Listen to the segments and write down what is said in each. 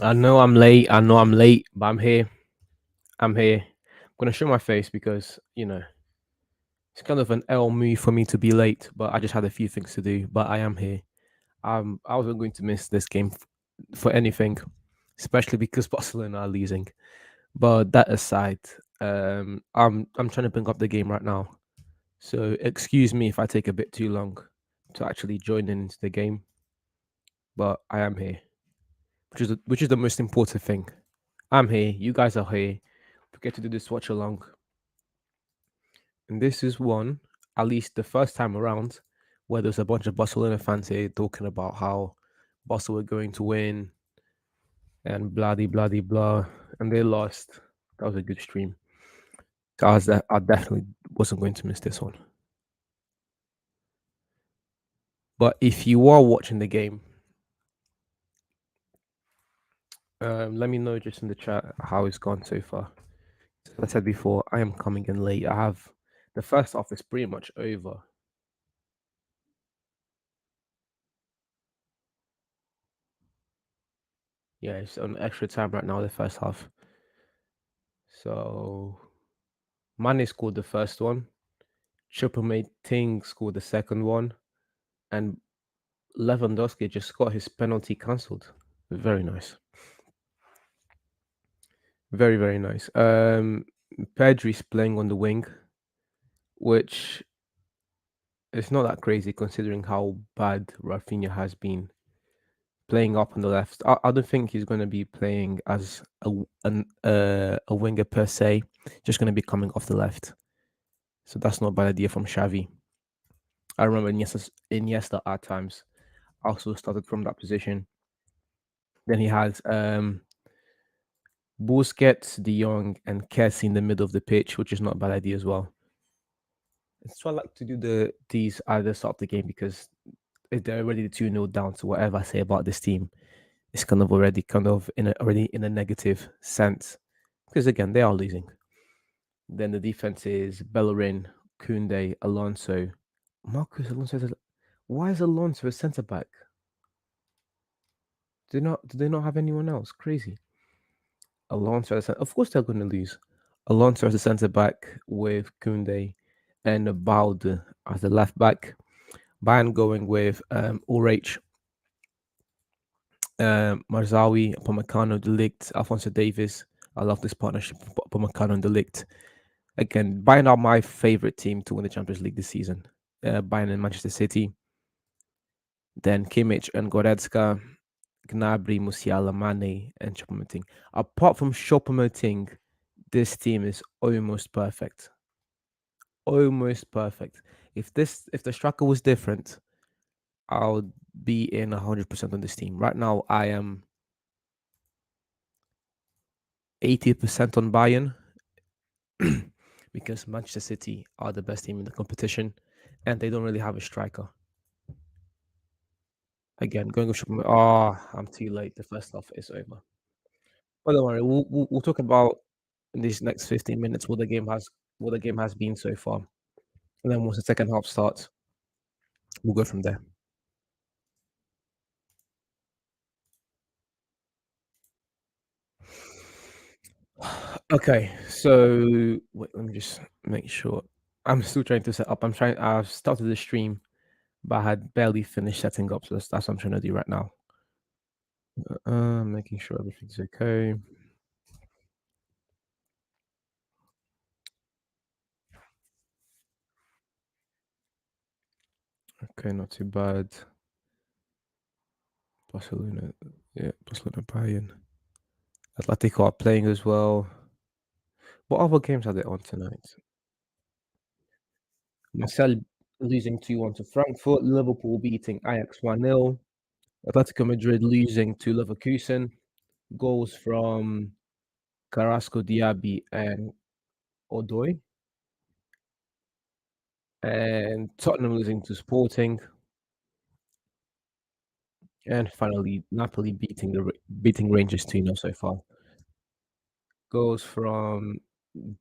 I know I'm late. I know I'm late, but I'm here. I'm here. I'm gonna show my face because it's kind of an L move for me to be late. But I just had a few things to do. But I am here. I wasn't going to miss this game for anything, especially because Barcelona are losing. But that aside, I'm trying to bring up the game right now. So excuse me if I take a bit too long to actually join into the game. But I am here, which is the most important thing. I'm here. You guys are here. We get to do this watch along, and this is one, at least the first time around, where there's a bunch of Barcelona fans here talking about how Barca were going to win and bloody bloody blah, and they lost. That was a good stream. I definitely wasn't going to miss this one. But if you are watching the game, let me know just in the chat how it's gone so far. As I said before, I am coming in late. I have the first half is pretty much over. Yeah, it's on extra time right now, the first half. So Mane scored the first one, Ting scored the second one, and Lewandowski just got his penalty cancelled. Very nice. Very, very nice. Pedri's playing on the wing, which is not that crazy considering how bad Rafinha has been playing up on the left. I don't think he's going to be playing as a winger per se. Just going to be coming off the left. So that's not a bad idea from Xavi. I remember Iniesta at times also started from that position. Then he has Busquets, De Jong, and Kessie in the middle of the pitch, which is not a bad idea as well. So I like to do these at the start of the game because if they're already 2-0 down, so whatever I say about this team, it's kind of already in a negative sense. Because again, they are losing. Then the defense is Bellerin, Koundé, Alonso. Marcus Alonso. Why is Alonso a centre back? Do they not have anyone else? Crazy. Alonso, of course they're going to lose. Alonso as a centre back with Koundé and Balde as the left back. Bayern going with Ulreich, Marzawi, Upamecano, De Ligt, Alfonso Davies. I love this partnership, Upamecano and De Ligt. Again, Bayern are my favorite team to win the Champions League this season. Bayern and Manchester City. Then Kimmich and Goretzka, Gnabry, Musiala, Mane, and Choupo-Moting. Apart from Choupo-Moting, this team is almost perfect. Almost perfect. If the striker was different, I would be in 100% on this team. Right now, I am 80% on Bayern because Manchester City are the best team in the competition, and they don't really have a striker. Again, going with I'm too late. The first half is over. But don't worry, we'll talk about in these next 15 minutes what the game has been so far, and then once the second half starts, we'll go from there. Okay, so wait, let me just make sure. I'm still trying to set up. I've started the stream, but I had barely finished setting up, so that's what I'm trying to do right now. Making sure everything's okay. Okay, not too bad. Barcelona, yeah, Barcelona, Bayern, Atletico are playing as well. What other games are they on tonight? Marcel losing 2-1 to Frankfurt, Liverpool beating Ajax 1-0, Atletico Madrid losing to Leverkusen, goals from Carrasco, Diaby, and Odoi, and Tottenham losing to Sporting, and finally Napoli beating Rangers 2-0 so far. Goals from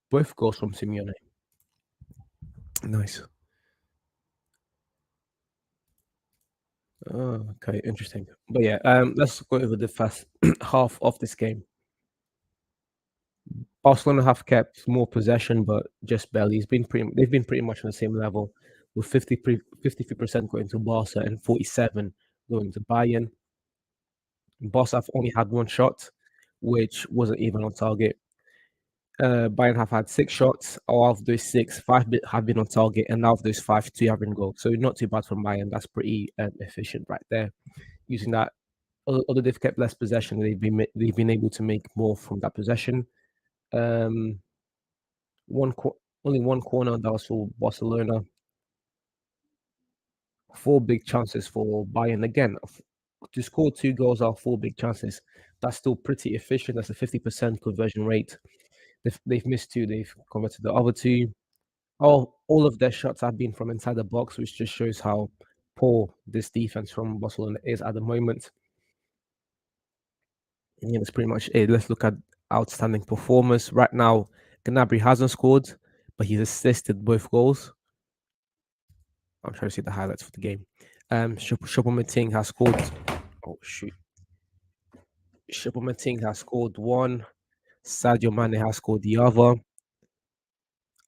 both goals from Simeone. Nice. Oh, okay, interesting. But yeah, let's go over the first half of this game. Barcelona have kept more possession, but just barely. They've been pretty much on the same level, with 53% going to Barca and 47 going to Bayern. Barca have only had one shot, which wasn't even on target. Bayern have had 6 shots. Out of those six, have been on target, and out of those five, two have been goal. So not too bad from Bayern. That's pretty efficient right there. Using that, although they've kept less possession, they've been able to make more from that possession. Um, one co- Only one corner that was for Barcelona. Four big chances for Bayern. Again, to score two goals out of four big chances, that's still pretty efficient. That's a 50% conversion rate. They've missed two. They've converted the other two. All of their shots have been from inside the box, which just shows how poor this defense from Barcelona is at the moment. And yeah, that's pretty much it. Let's look at outstanding performers. Right now, Gnabry hasn't scored, but he's assisted both goals. I'm trying to see the highlights for the game. Choupo-Moting has scored. Oh shoot! Choupo-Moting has scored one. Sadio Mane has scored the other.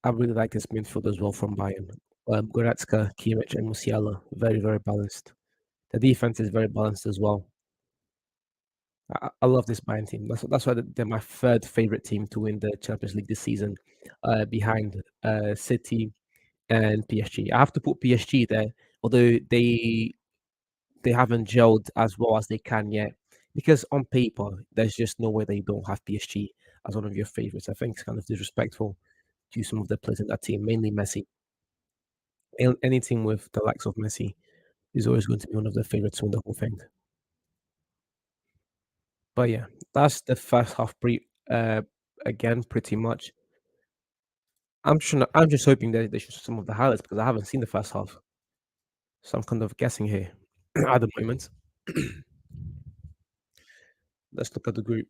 I really like this midfield as well from Bayern. Goretzka, Kimmich, and Musiala, very, very balanced. The defense is very balanced as well. I love this Bayern team. That's why they're my third favorite team to win the Champions League this season, behind City and PSG. I have to put PSG there, although they haven't gelled as well as they can yet. Because on paper, there's just no way they don't have PSG as one of your favorites. I think it's kind of disrespectful to some of the players in that team, mainly Messi. Any team with the likes of Messi is always going to be one of their favorites to win the whole thing. But yeah, that's the first half. Again, pretty much. I'm just hoping that they show some of the highlights because I haven't seen the first half, so I'm kind of guessing here at the moment. Let's look at the group.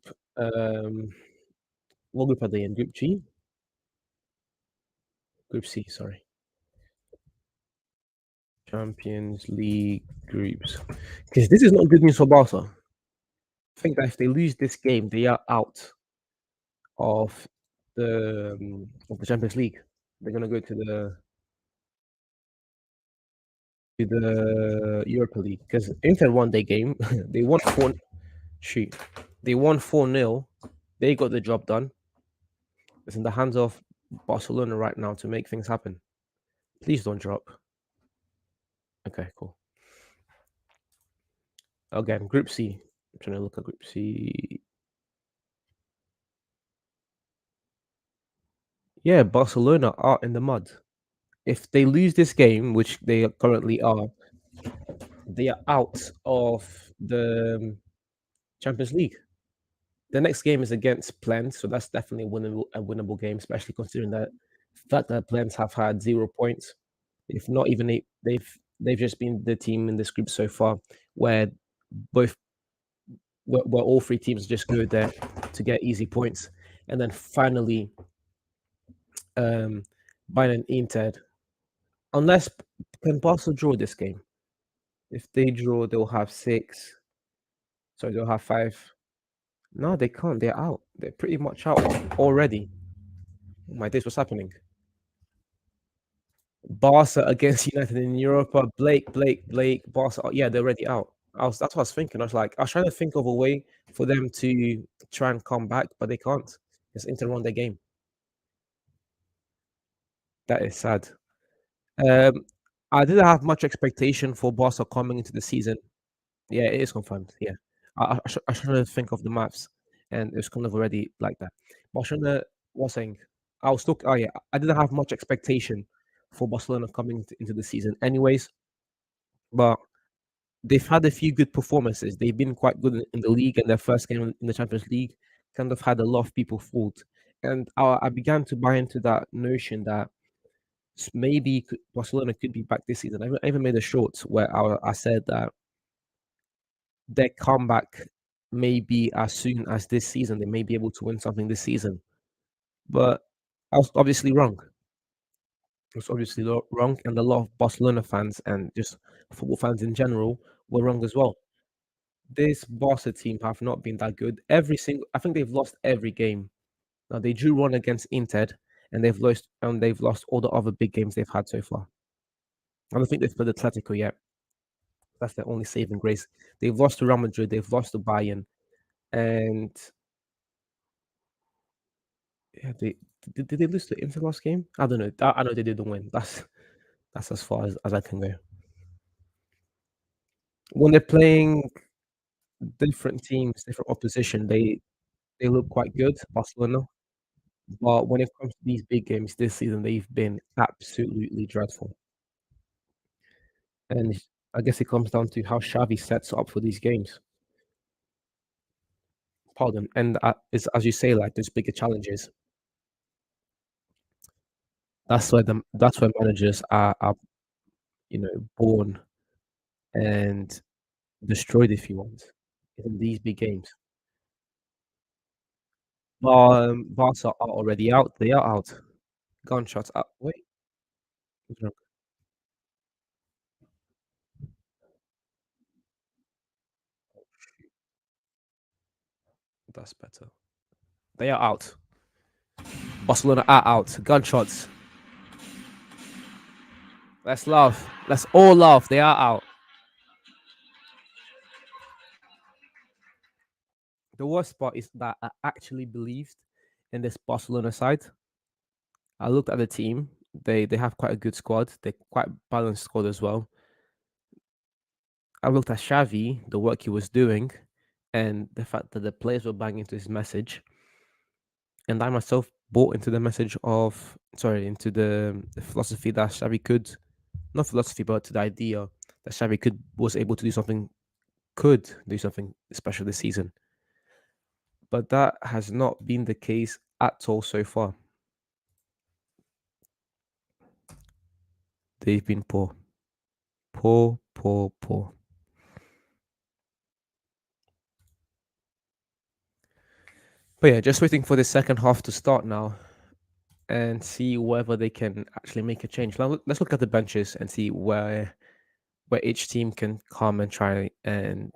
What group are they in? Group G? Group C, sorry. Champions League groups. Because this is not good news for Barca. I think that if they lose this game, they are out of the Champions League. They're gonna go to the Europa League because Inter won their game. They won four. Shoot, they won 4-0. They got the job done. It's in the hands of Barcelona right now to make things happen. Please don't drop. Okay, cool. Again, Group C. I'm trying to look at Group C. Yeah, Barcelona are in the mud. If they lose this game, which they currently are, they are out of the Champions League. The next game is against Plens, so that's definitely a winnable game, especially considering that fact that Plens have had 0 points. If not even they've just been the team in this group so far where both where all three teams just go there to get easy points, and then finally, Bayern and Inter. Unless can Barca draw this game? If they draw, they'll have six. So they'll have five. No, they can't. They're out. They're pretty much out already. Oh my days, what's happening? Barca against United in Europa. Blake. Barca. Oh, yeah, they're already out. That's what I was thinking. I was trying to think of a way for them to try and come back, but they can't. It's Inter won their game. That is sad. Um, I didn't have much expectation for Barca coming into the season. Yeah, it is confirmed. Yeah, I was trying to think of the maths, and it's kind of already like that. Barcelona was saying, I was talking. Oh yeah, I didn't have much expectation for Barcelona coming into the season, anyways. But they've had a few good performances. They've been quite good in the league, and their first game in the Champions League kind of had a lot of people fooled. And I began to buy into that notion that maybe Barcelona could be back this season. I even made a short where I said that their comeback may be as soon as this season. They may be able to win something this season. But I was obviously wrong. I was obviously wrong. And a lot of Barcelona fans and just football fans in general were wrong as well. This Barca team have not been that good. I think they've lost every game. Now they drew one against Inter, and they've lost all the other big games they've had so far. I don't think they've played Atletico yet. That's their only saving grace. They've lost to Real Madrid, they've lost to Bayern, and yeah, did they lose to Inter last game? I don't know. I know they didn't win. That's as far as I can go. When they're playing different teams, different opposition, they look quite good, Barcelona. But when it comes to these big games this season, they've been absolutely dreadful. And I guess it comes down to how Xavi sets up for these games. Pardon. And it's, as you say, like those bigger challenges. That's where managers are born and destroyed, if you want, in these big games. Barca are already out. They are out. Gunshots out. Wait, what's wrong? That's better. They are out. Barcelona are out. Gunshots. Let's laugh. Let's all laugh. They are out. The worst part is that I actually believed in this Barcelona side. I looked at the team. They have quite a good squad. They're quite balanced squad as well. I looked at Xavi, the work he was doing, and the fact that the players were buying into his message. And I myself bought into the message of into the philosophy that Xavi could, not philosophy, but to the idea that Xavi was able to could do something special this season. But that has not been the case at all so far. They've been poor. Poor, poor, poor. But yeah, just waiting for the second half to start now and see whether they can actually make a change. Now, let's look at the benches and see where each team can come and try and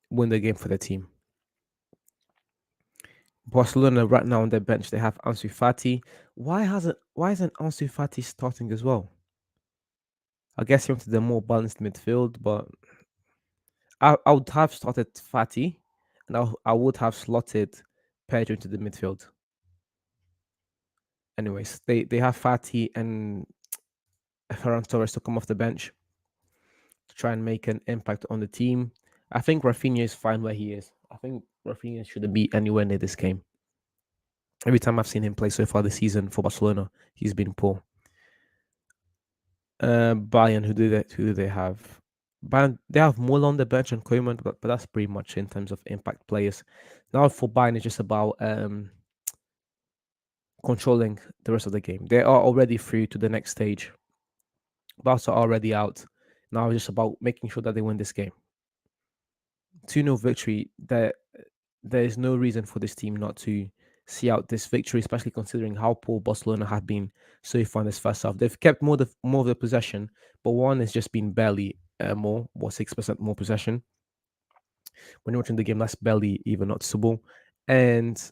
win the game for the team. Barcelona right now on their bench, they have Ansu Fati. Why isn't Ansu Fati starting as well? I guess he wanted a more balanced midfield, but I would have started Fati, and I would have slotted Pedro into the midfield. Anyways, they have Fati and Ferran Torres to come off the bench to try and make an impact on the team. I think Rafinha is fine where he is. I think Rafinha shouldn't be anywhere near this game. Every time I've seen him play so far this season for Barcelona, he's been poor. Bayern, who do they have? Bayern, they have Muller on the bench and Koeman, but that's pretty much in terms of impact players. Now for Bayern, it's just about controlling the rest of the game. They are already through to the next stage. Barca are already out. Now it's just about making sure that they win this game. 2-0 victory. There is no reason for this team not to see out this victory, especially considering how poor Barcelona have been so far in this first half. They've kept more of the possession, but one has just been barely more, or 6% more possession. When you're watching the game, that's barely even noticeable. And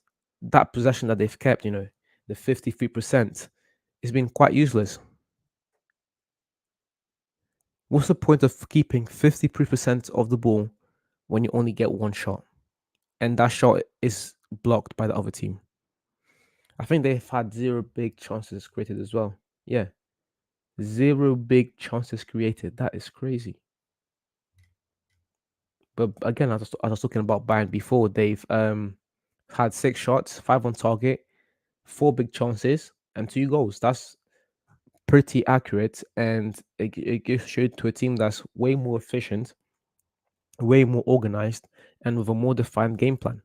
that possession that they've kept, the 53%, has been quite useless. What's the point of keeping 53% of the ball when you only get one shot? And that shot is blocked by the other team. I think they've had zero big chances created as well. Yeah, zero big chances created. That is crazy. But again, as I was talking about Bayern before, they've had 6 shots, 5 on target, 4 big chances, and 2 goals. That's pretty accurate, and it gives shade to a team that's way more efficient, way more organized, and with a more defined game plan.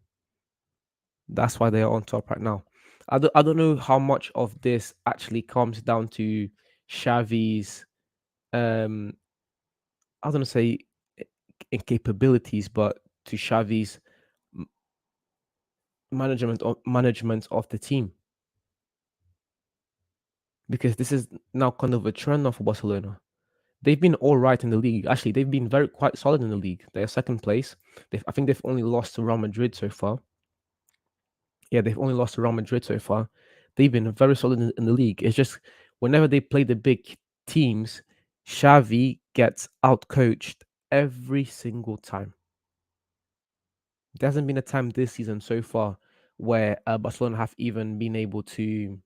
That's why they are on top right now. I don't know how much of this actually comes down to Xavi's I don't want to say incapabilities, but to Xavi's m- management of the team, because this is now kind of a trend now for Barcelona. they've been all right in the league. Actually, they've been very quite solid in the league. They're second place. I think they've only lost to Real Madrid so far. Yeah, they've only lost to Real Madrid so far. They've been very solid in the league. It's just whenever they play the big teams, Xavi gets outcoached every single time. There hasn't been a time this season so far where Barcelona have even been able to,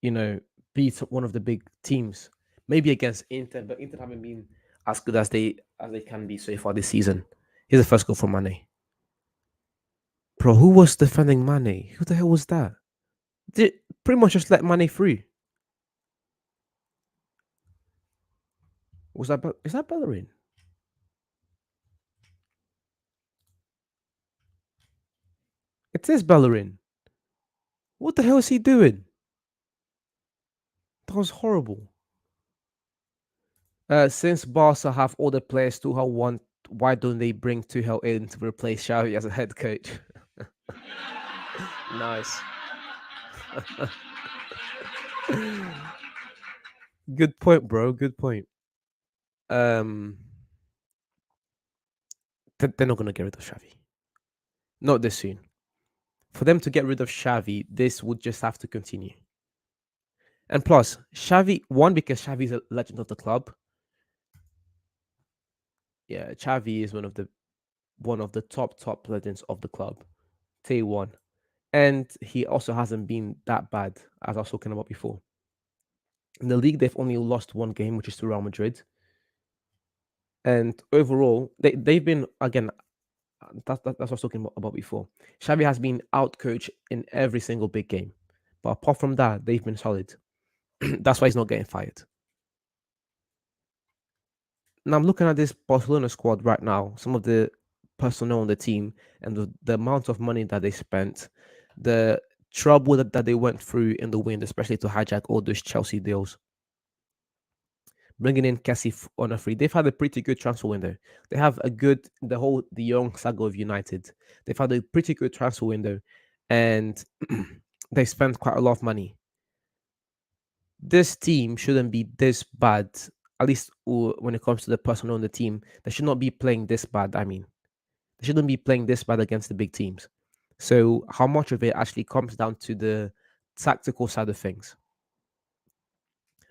you know, beat one of the big teams. Maybe against Inter, but Inter haven't been as good as they can be so far this season. Here's the first goal from Mane. Bro, who was defending Mane? Who the hell was that? Did pretty much just let Mane through. Is that Bellerin? It is Bellerin. What the hell is he doing? That was horrible. Since Barca have all the players Tuchel want, why don't they bring Tuchel in to replace Xavi as a head coach? Nice. Good point, bro. Good point. Um, they're not gonna get rid of Xavi. Not this soon. For them to get rid of Xavi, this would just have to continue. And plus, Xavi, one, because Xavi is a legend of the club. Yeah, Xavi is one of the top legends of the club. Day one. And he also hasn't been that bad, as I was talking about before. In the league, they've only lost one game, which is to Real Madrid. And overall, they've been, again, that's what I was talking about before. Xavi has been outcoached in every single big game. But apart from that, they've been solid. That's why he's not getting fired. Now I'm looking at this Barcelona squad right now, some of the personnel on the team, and the amount of money that they spent, the trouble that they went through in the wind, especially to hijack all those Chelsea deals. Bringing in Kessie on a free. They've had a pretty good transfer window. They have the young saga of United. They've had a pretty good transfer window, and they spent quite a lot of money. This team shouldn't be this bad, at least when it comes to the personnel on the team. They should not be playing this bad. I mean, they shouldn't be playing this bad against the big teams. So, how much of it actually comes down to the tactical side of things?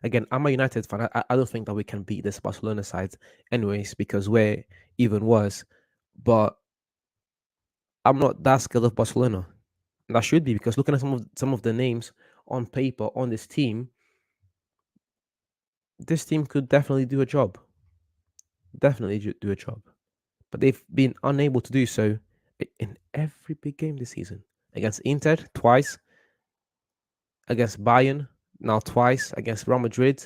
Again, I'm a United fan. I don't think that we can beat this Barcelona side, anyways, because we're even worse. But I'm not that scared of Barcelona. And I should be, because looking at some of the names on paper on this team could definitely do a job. Definitely do a job. But they've been unable to do so in every big game this season. Against Inter twice, against Bayern now twice, against Real Madrid,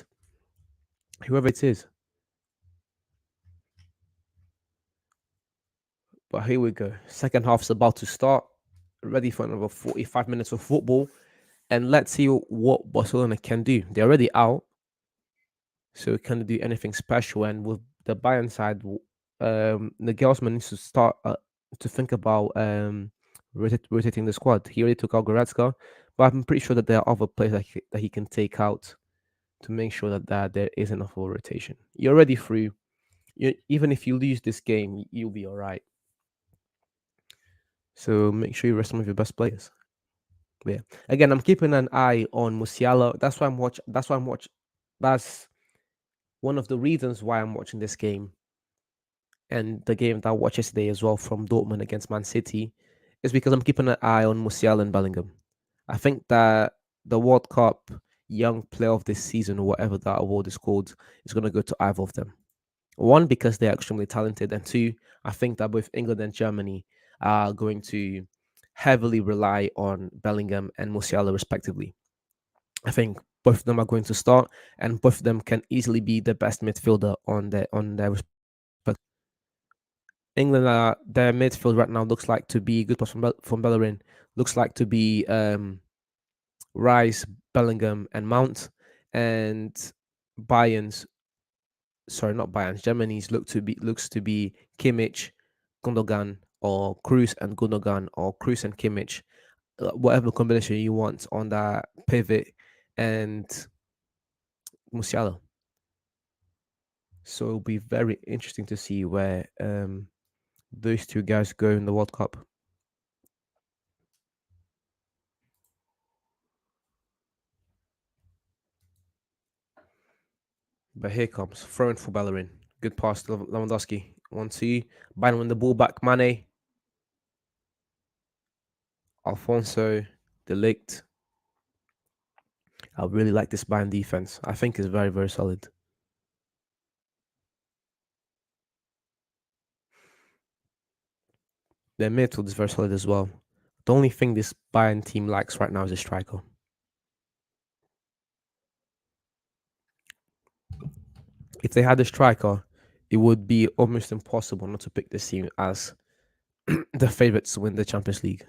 whoever it is. But here we go. Second half's about to start. Ready for another 45 minutes of football. And let's see what Barcelona can do. They're already out. So can they do anything special? And with the Bayern side, Nagelsmann needs to start to think about rotating the squad. He already took out Goretzka, but I'm pretty sure that there are other players that he can take out to make sure that there is enough of a rotation. You're already through. Even if you lose this game, you'll be all right. So make sure you rest some of your best players. But yeah. Again, I'm keeping an eye on Musiala. That's why I'm watching. That's one of the reasons why I'm watching this game, and the game that I watched yesterday as well from Dortmund against Man City, is because I'm keeping an eye on Musiala and Bellingham. I think that the World Cup Young Player of this season, or whatever that award is called, is going to go to either of them. One, because they're extremely talented, and two, I think that both England and Germany are going to heavily rely on Bellingham and Musiala respectively. I think both of them are going to start, and both of them can easily be the best midfielder on their respective. England, their midfield right now looks like to be good pass from Bellerin. Looks like to be Rice, Bellingham, and Mount, and Bayern's. Sorry, not Bayern's. Germany's looks to be Kimmich, Gundogan, or Cruz and Gundogan, or Cruz and Kimmich, whatever combination you want on that pivot, and Musiala. So it'll be very interesting to see where those two guys go in the World Cup. But here comes throwing for Bellerin. Good pass to Lewandowski. 1-2. Bayern win the ball back. Mane, Alfonso, Delict. I really like this Bayern defense. I think it's very, very solid. Their midfield is very solid as well. The only thing this Bayern team lacks right now is a striker. If they had a striker, it would be almost impossible not to pick this team as the favourites to win the Champions League.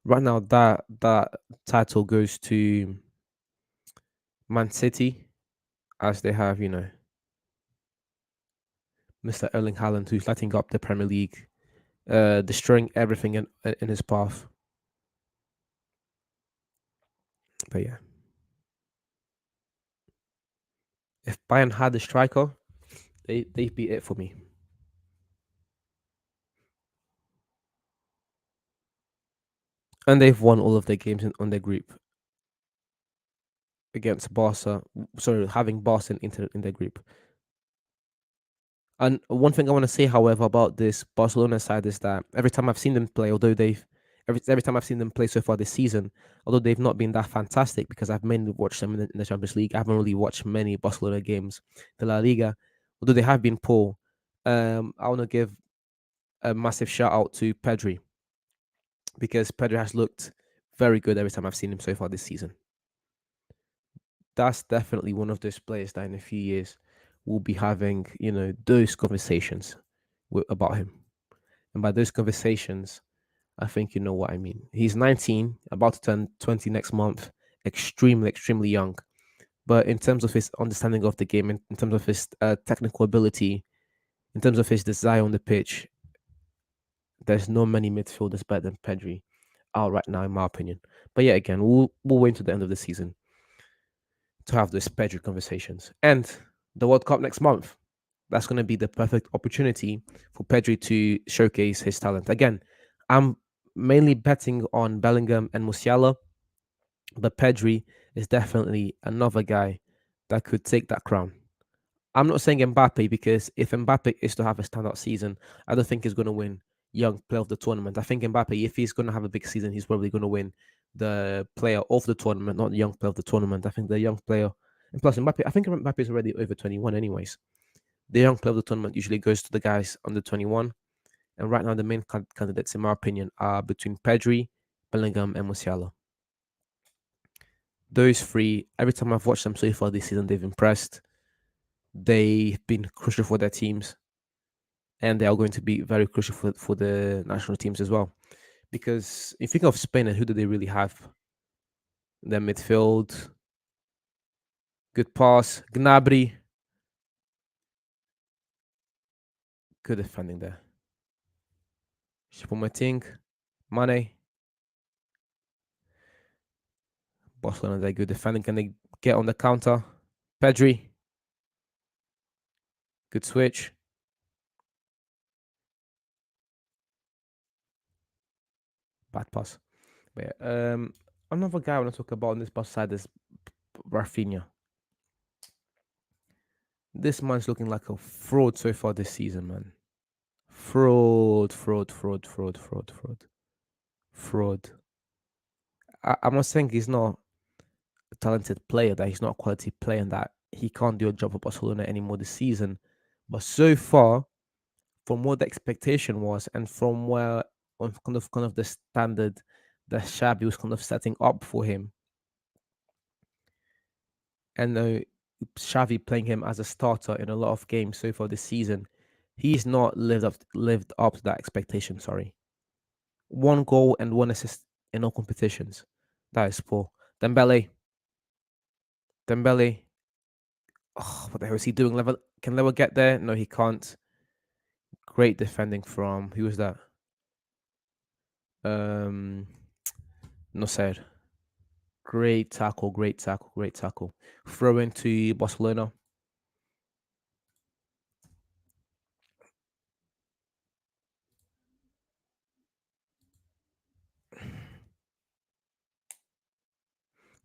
Right now, that title goes to Man City, as they have, Mr. Erling Haaland, who's lighting up the Premier League, destroying everything in his path. But yeah, if Bayern had a striker, they'd be it for me. And they've won all of their games on their group against Barca. Sorry, having Barca and Inter in their group. And one thing I want to say, however, about this Barcelona side is that every time I've seen them play, although they've every time I've seen them play so far this season, although they've not been that fantastic because I've mainly watched them in the Champions League, I haven't really watched many Barcelona games. The La Liga, although they have been poor, I want to give a massive shout out to Pedri because Pedri has looked very good every time I've seen him so far this season. That's definitely one of those players that in a few years we'll be having, those conversations about him. And by those conversations, I think you know what I mean. He's 19, about to turn 20 next month, extremely, extremely young. But in terms of his understanding of the game, in terms of his technical ability, in terms of his desire on the pitch, there's no many midfielders better than Pedri out right now, in my opinion. But yeah, again, we'll wait until the end of the season to have those Pedri conversations. And the World Cup next month, that's going to be the perfect opportunity for Pedri to showcase his talent. Again, I'm mainly betting on Bellingham and Musiala, but Pedri is definitely another guy that could take that crown. I'm not saying Mbappe because if Mbappe is to have a standout season, I don't think he's going to win Young Player of the Tournament. I think Mbappe, if he's going to have a big season, he's probably going to win the Player of the Tournament, not the Young Player of the Tournament. I think the Young Player, and plus Mbappe, I think Mbappe is already over 21, anyways. The Young Player of the Tournament usually goes to the guys under 21, and right now the main candidates, in my opinion, are between Pedri, Bellingham, and Musiala. Those three, every time I've watched them so far this season, they've impressed. They've been crucial for their teams, and they are going to be very crucial for the national teams as well. Because if you think of Spain, and who do they really have? Their midfield, good pass, Gnabry, good defending there. Choupo-Moting, Mane, Barcelona, they're good defending. Can they get on the counter? Pedri, good switch. Bad pass. But yeah, another guy I want to talk about on this bus side is Rafinha. This man's looking like a fraud so far this season, man. Fraud, fraud, fraud, fraud, fraud, fraud, fraud. I'm not saying he's not a talented player, that he's not a quality player, and that he can't do a job for Barcelona anymore this season. But so far, from what the expectation was, and from where on kind of the standard that Xabi was kind of setting up for him, and Xavi playing him as a starter in a lot of games so far this season, he's not lived up to that expectation. Sorry, 1 goal and 1 assist in all competitions. That is poor. Dembele. Oh, what the hell is he doing? Can Level get there? No, he can't. Great defending from who was that? Um, no said. Great tackle, great tackle, great tackle. Throw into Barcelona.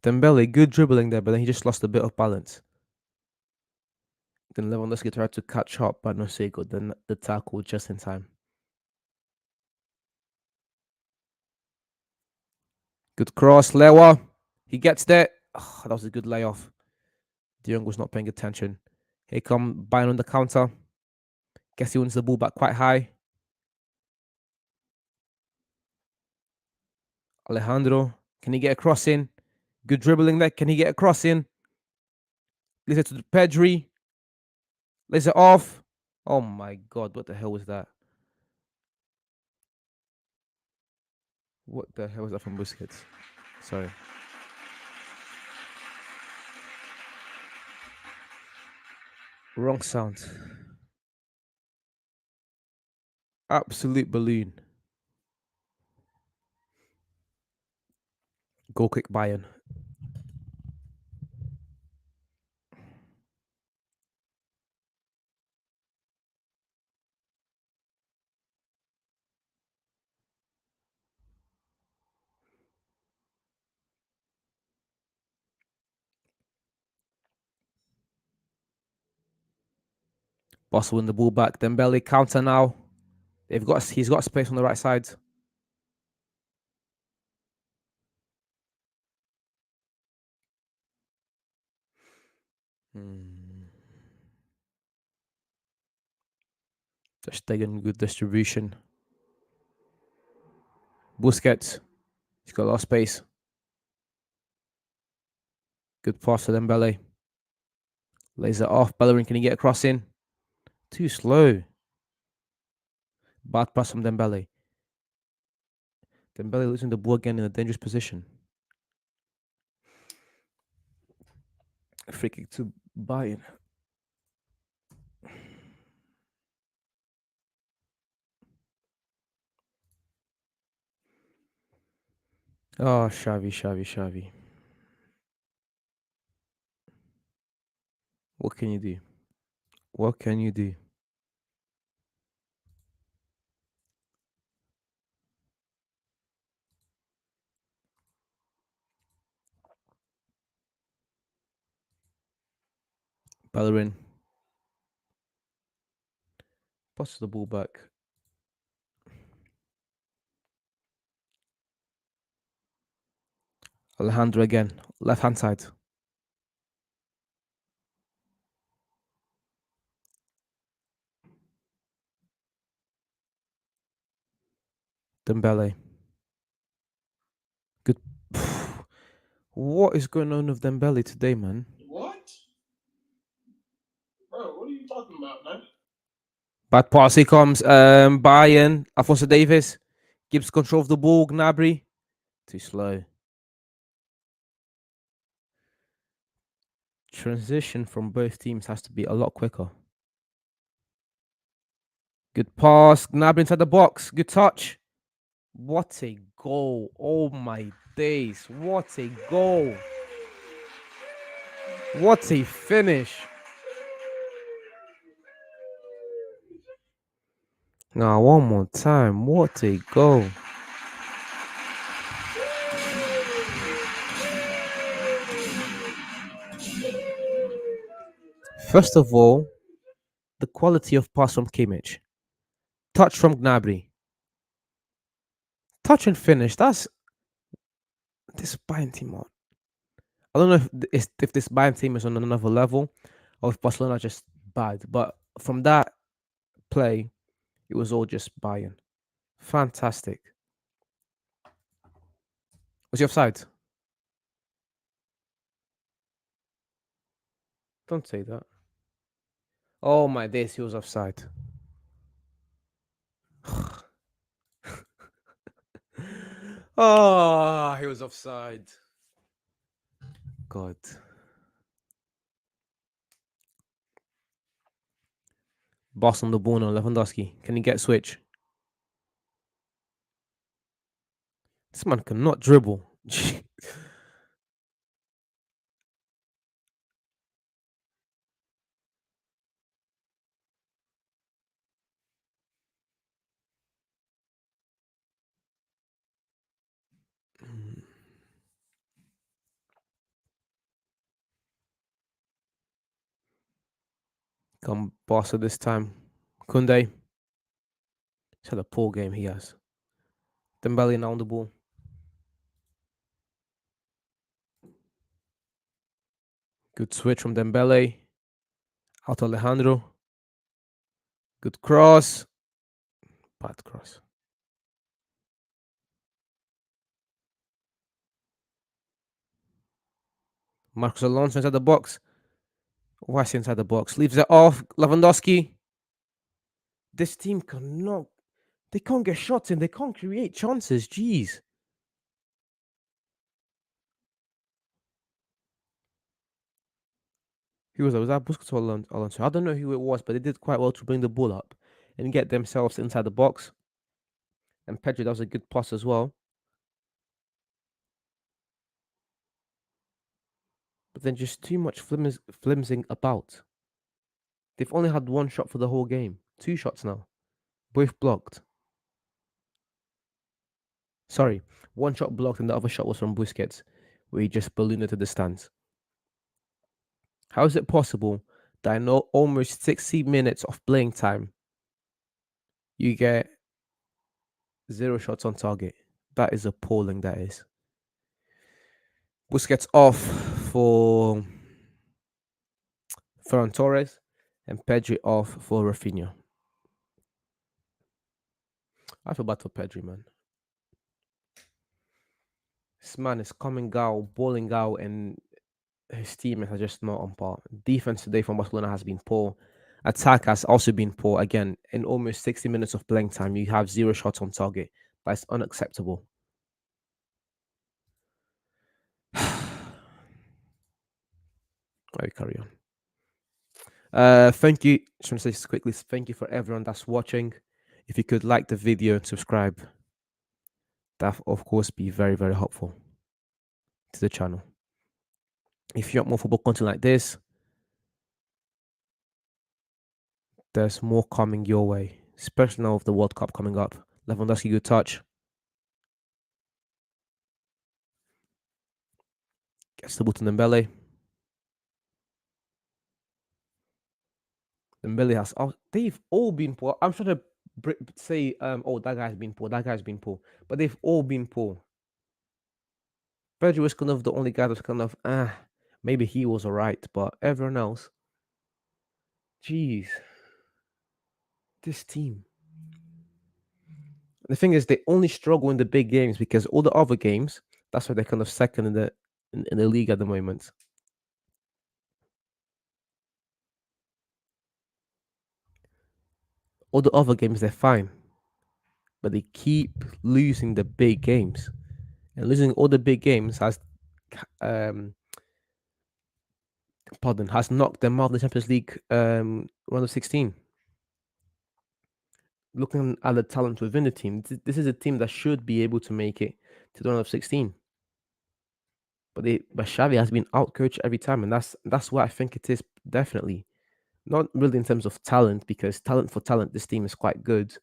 Dembele, good dribbling there, but then he just lost a bit of balance. Then Lewandowski tried to catch up, but no say good. Then the tackle just in time. Good cross, Lewa. He gets there. Oh, that was a good layoff. De Jong was not paying attention. Here come Bayern on the counter. Guess he wins the ball back quite high. Alejandro, can he get a cross in? Good dribbling there. Can he get a cross in? Leaves it to Pedri. Lays it off. Oh my god, what the hell was that? What the hell was that from Busquets? Sorry. Wrong sound. Absolute balloon. Goal kick Bayern. Boss win the ball back. Dembele counter now. He's got space on the right side. Just taking good distribution. Busquets. He's got a lot of space. Good pass to Dembele. Lays it off. Bellerin, can he get a cross in? Too slow. Bad pass from Dembele. Dembele losing the ball again in a dangerous position. Free kick to Bayern. Oh, Xavi. What can you do? What can you do? Bellerin. Passes the ball back. Alejandro again. Left hand side. Dembele. Good. What is going on with Dembele today, man? What? Bro, what are you talking about, man? Bad pass. Here comes Bayern. Alfonso Davis. Gives control of the ball. Gnabry. Too slow. Transition from both teams has to be a lot quicker. Good pass. Gnabry inside the box. Good touch. What a goal. Oh my days. What a goal. What a finish. Now, one more time. What a goal. First of all, the quality of pass from Kimmich. Touch from Gnabry. Touch and finish. That's this Bayern team. I don't know if this Bayern team is on another level or if Barcelona are just bad. But from that play, it was all just Bayern. Fantastic. Was he offside? Don't say that. Oh my days, he was offside. Oh, he was offside. God. Boss on the ball now, Lewandowski. Can he get switch? This man cannot dribble. Come Barca this time. Kunde. He's had a poor game, he has. Dembele now on the ball. Good switch from Dembele. Out to Alejandro. Good cross. Bad cross. Marcos Alonso inside the box. What's inside the box? Leaves it off. Lewandowski. This team cannot. They can't get shots in. They can't create chances. Jeez. Who was that? Was that Busquets or Alonso? I don't know who it was, but they did quite well to bring the ball up and get themselves inside the box. And Pedri, that was a good pass as well. But then just too much flimsing about. They've only had one shot for the whole game. 2 shots now. Both blocked. Sorry, one shot blocked and the other shot was from Busquets, where he just ballooned to the stands. How is it possible that in almost 60 minutes of playing time, you get 0 shots on target? That is appalling, that is. Busquets off for Ferran Torres and Pedri off for Rafinha. I feel bad for Pedri, man. This man is coming out, balling out, and his teammates are just not on par. Defense today from Barcelona has been poor. Attack has also been poor. Again, in almost 60 minutes of playing time, you have 0 shots on target. That's unacceptable. Right, carry on. Thank you. Just want to say this quickly. Thank you for everyone that's watching. If you could like the video and subscribe, that of course be very, very helpful to the channel. If you want more football content like this, there's more coming your way, especially now with the World Cup coming up. Lewandowski, good touch. Gets the ball to Dembele. Dembele has. Oh, they've all been poor. I'm trying to say, oh, that guy's been poor. That guy's been poor. But they've all been poor. Pedri was kind of the only guy that was kind of, maybe he was alright, but everyone else, jeez, this team. The thing is, they only struggle in the big games because all the other games, that's why they're kind of second in the league at the moment. All the other games they're fine, but they keep losing the big games, and losing all the big games has has knocked them out of the Champions League round of 16. Looking at the talent within the team, this is a team that should be able to make it to the round of 16. But Xavi has been outcoached every time, and that's what I think it is. Definitely not really in terms of talent, because talent for talent, this team is quite good.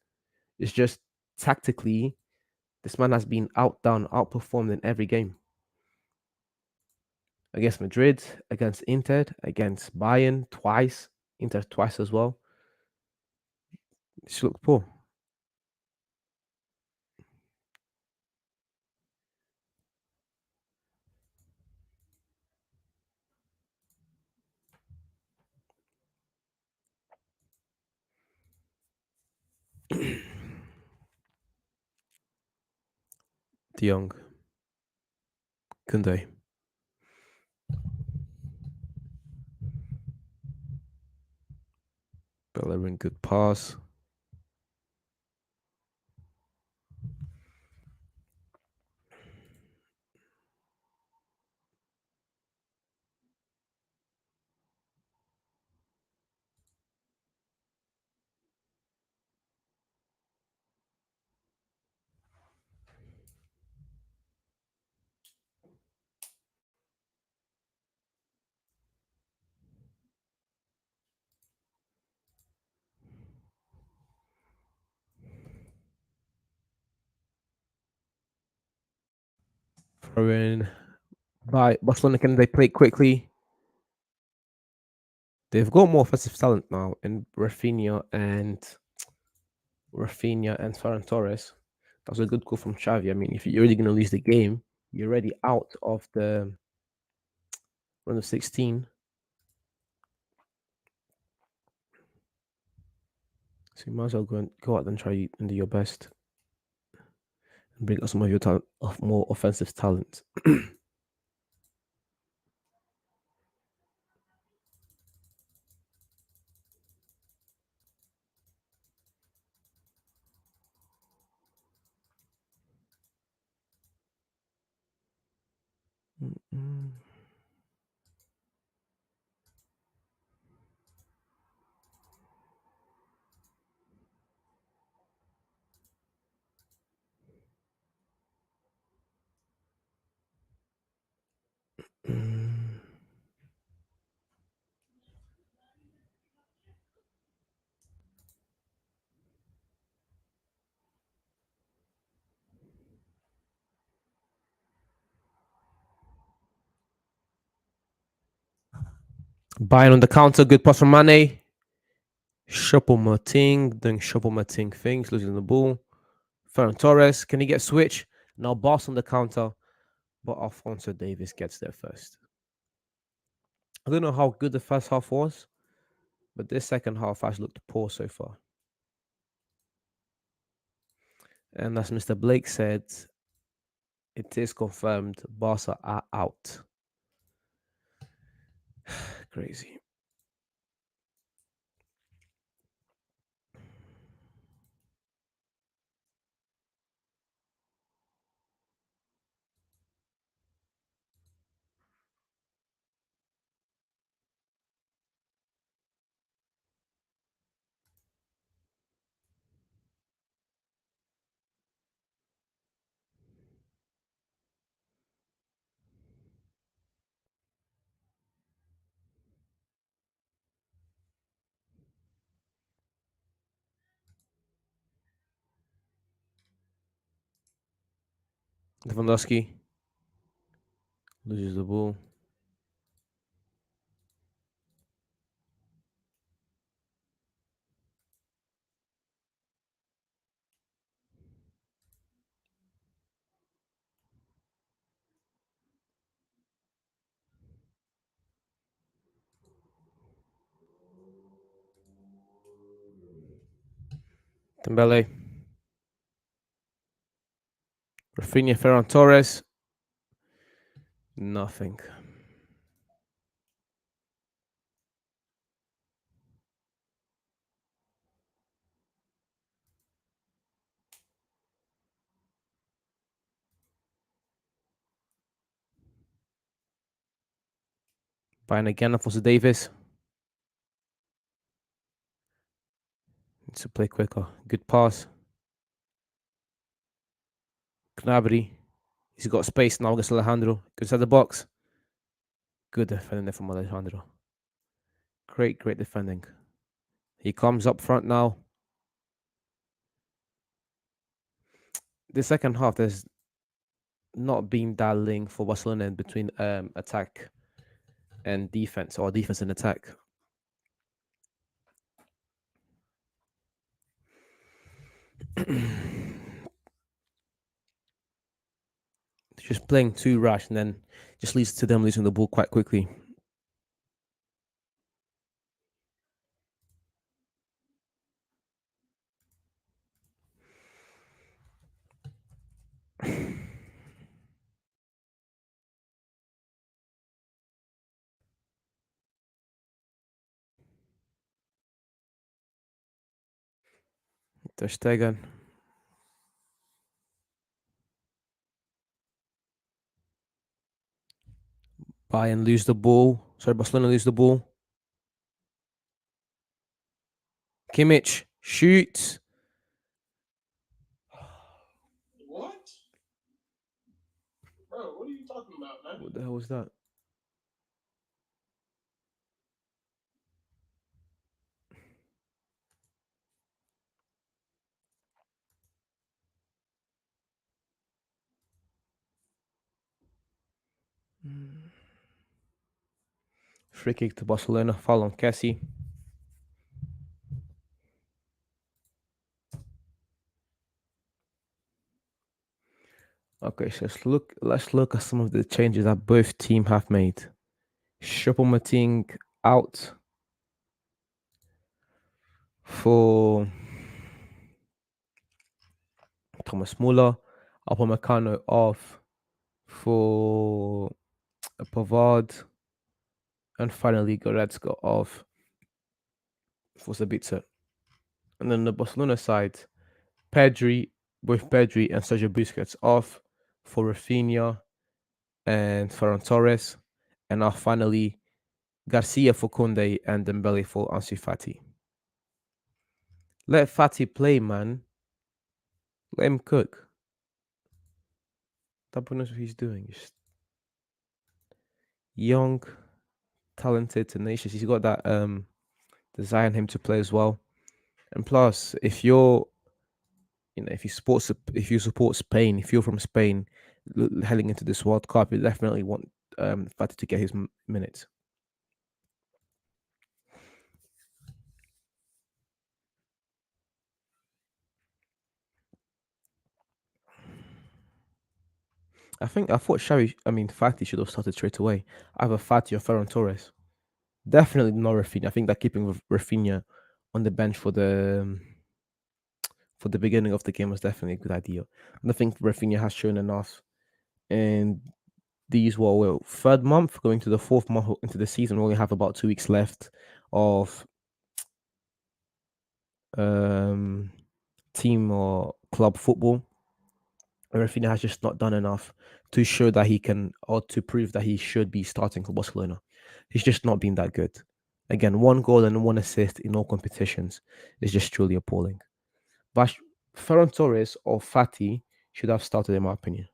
It's just tactically, this man has been outdone, outperformed in every game. Against Madrid, against Inter, against Bayern twice, Inter twice as well. She looked poor. De Jong, Kunde. Bellerin, good pass. Throw in by Barcelona. Can they play quickly? They've got more offensive talent now in Rafinha and Ferran Torres. That was a good goal from Xavi. I mean, if you're really going to lose the game, you're already out of the round of 16. So you might as well go out and try and do your best and bring out some of your talent, of more offensive talent. Bayern on the counter, good pass from Mane. Choupo-Moting doing Choupo-Moting things, losing the ball. Ferran Torres, can he get switch? Now Boss on the counter, but Alphonso Davies gets there first. I don't know how good the first half was, but this second half has looked poor so far. And as Mr. Blake said, it is confirmed Barca are out. Crazy. Lewandowski loses the ball. Dembele. Rafinha, Ferran Torres. Nothing. Bayern again, Alphonso Davies. Needs to play quicker. Good pass. Gnabry. He's got space now against Alejandro. Good inside the box. Good defending there from Alejandro. Great defending. He comes up front now. The second half, there's not been that link for Barcelona in between attack and defense, or defense and attack. Just playing too rash, and then just leads to them losing the ball quite quickly. Ter Stegen. Bayern lose the ball. Sorry, Barcelona lose the ball. Kimmich shoots. What? Bro, what are you talking about, man? What the hell was that? Free kick to Barcelona. Foul on Kessie. Okay, so let's look at some of the changes that both teams have made. Choupo-Moting out for Thomas Muller. Upamecano off for Pavard. And finally, Goretzka off for Sabitzer. And then the Barcelona side, Pedri and Sergio Busquets off for Rafinha and Ferran Torres. And now finally, Garcia for Koundé and Dembele for Ansu Fati. Let Fati play, man. Let him cook. Tapo knows what he's doing. He's young, talented, tenacious. He's got that desire in him to play as well. And plus, if you support Spain, if you're from Spain, heading into this World Cup, you definitely want Fati to get his minutes. I thought Fati should have started straight away. Either Fati or Ferran Torres. Definitely not Rafinha. I think that keeping Rafinha on the bench for the beginning of the game was definitely a good idea. And I think Rafinha has shown enough. And these were third month, going to the fourth month into the season. We only have about 2 weeks left of team or club football. Rafinha has just not done enough to show that he can, or to prove that he should be starting for Barcelona. He's just not been that good. Again, 1 goal and 1 assist in all competitions is just truly appalling. But Ferran Torres or Fati should have started, in my opinion.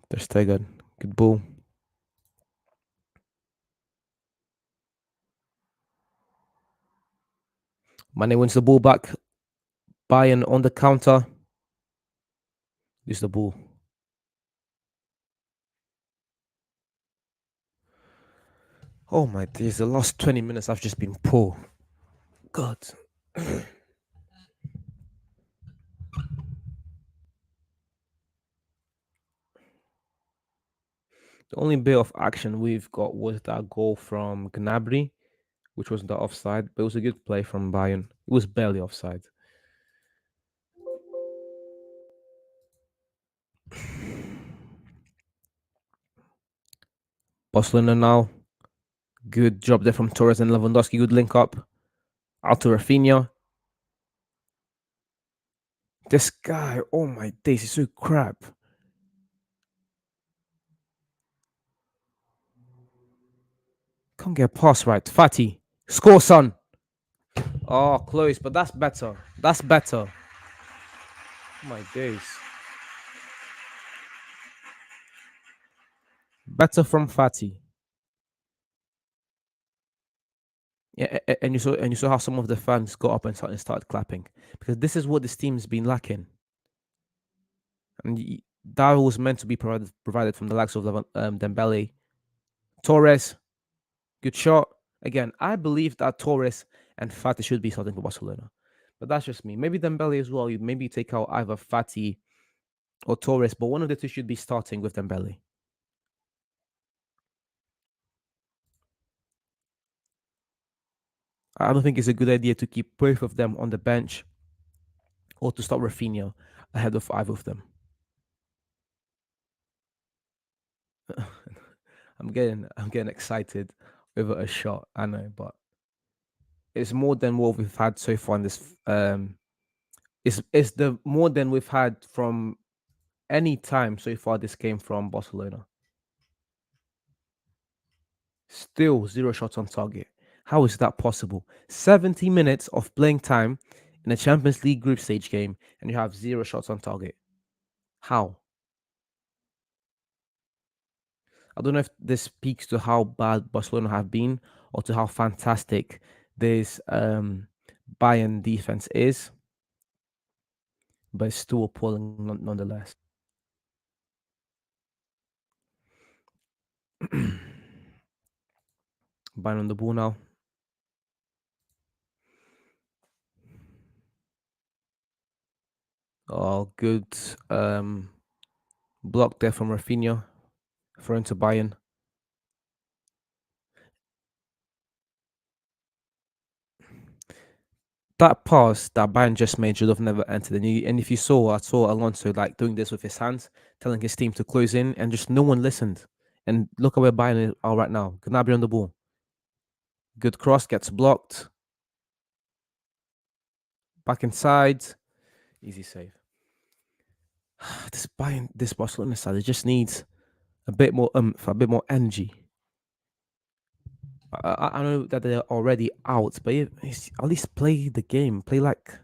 Ter Stegen, good ball. Mane wins the ball back. Bayern on the counter. Lose the ball. Oh my days, the last 20 minutes I've just been poor. God. The only bit of action we've got was that goal from Gnabry, which was the offside, but it was a good play from Bayern. It was barely offside. Barcelona now. Good job there from Torres and Lewandowski. Good link up. Out to Rafinha. This guy, oh my days, he's so crap. Can't get a pass right. Fati. Score, son. Oh, close, but that's better. That's better. Oh my days. Better from Fati. Yeah, and you saw how some of the fans got up and started clapping, because this is what this team's been lacking. And that was meant to be provided from the likes of Dembele, Torres. Good shot. Again, I believe that Torres and Fati should be starting for Barcelona, but that's just me. Maybe Dembele as well. Maybe take out either Fati or Torres, but one of the two should be starting with Dembele. I don't think it's a good idea to keep both of them on the bench or to start Rafinha ahead of either of them. I'm getting excited over a shot. I know, but it's more than what we've had so far in this. It's the more than we've had from any time so far this game from Barcelona. Still 0 shots on target. How is that possible? 70 minutes of playing time in a Champions League group stage game, and you have zero shots on target. How? I don't know if this speaks to how bad Barcelona have been or to how fantastic this Bayern defense is, but it's still appalling nonetheless. Bayern on the ball now. Oh, good block there from Rafinha, thrown to Bayern. That pass that Bayern just made should have never entered. And if you saw, I saw Alonso like doing this with his hands, telling his team to close in, and just no one listened. And look at where Bayern are right now. Gnabry on the ball. Good cross, gets blocked. Back inside. Easy save. This Barcelona side, it just needs a bit more a bit more energy. I know that they're already out, but at least play the game. Play like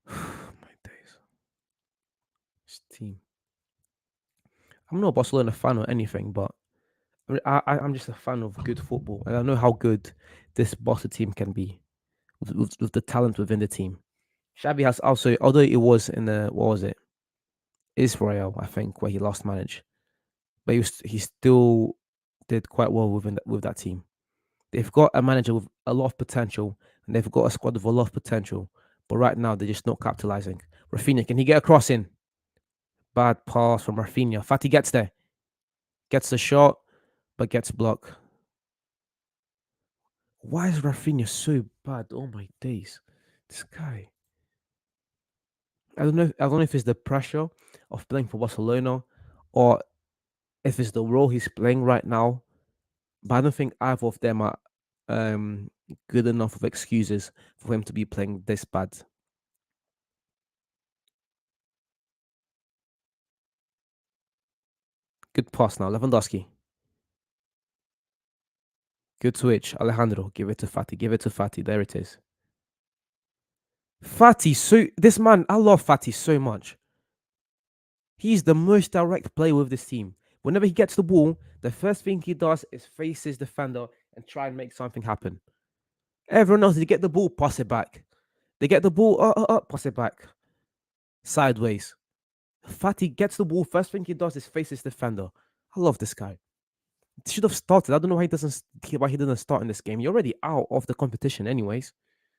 my days. This team. I'm not a Barcelona fan or anything, but I'm just a fan of good football, and I know how good this Barca team can be with the talent within the team. Xavi has also, although it was in the what was it, Israel, I think, where he last managed, but he still did quite well with that team. They've got a manager with a lot of potential, and they've got a squad with a lot of potential, but right now they're just not capitalizing. Rafinha, can he get a cross in? Bad pass from Rafinha. Fati gets there, gets the shot, but gets blocked. Why is Rafinha so bad? Oh my days, this guy. I don't know. I don't know if it's the pressure of playing for Barcelona, or if it's the role he's playing right now. But I don't think either of them are um, good enough of excuses for him to be playing this bad. Good pass now, Lewandowski. Good switch, Alejandro. Give it to Fati. Give it to Fati. There it is. Fati, so this man, I love Fati so much. He's the most direct player with this team. Whenever he gets the ball, the first thing he does is face his defender and try and make something happen. Everyone else, they get the ball, pass it back. They get the ball, pass it back. Sideways. Fati gets the ball, first thing he does is face his defender. I love this guy. He should have started. I don't know why he didn't start in this game. You're already out of the competition anyways.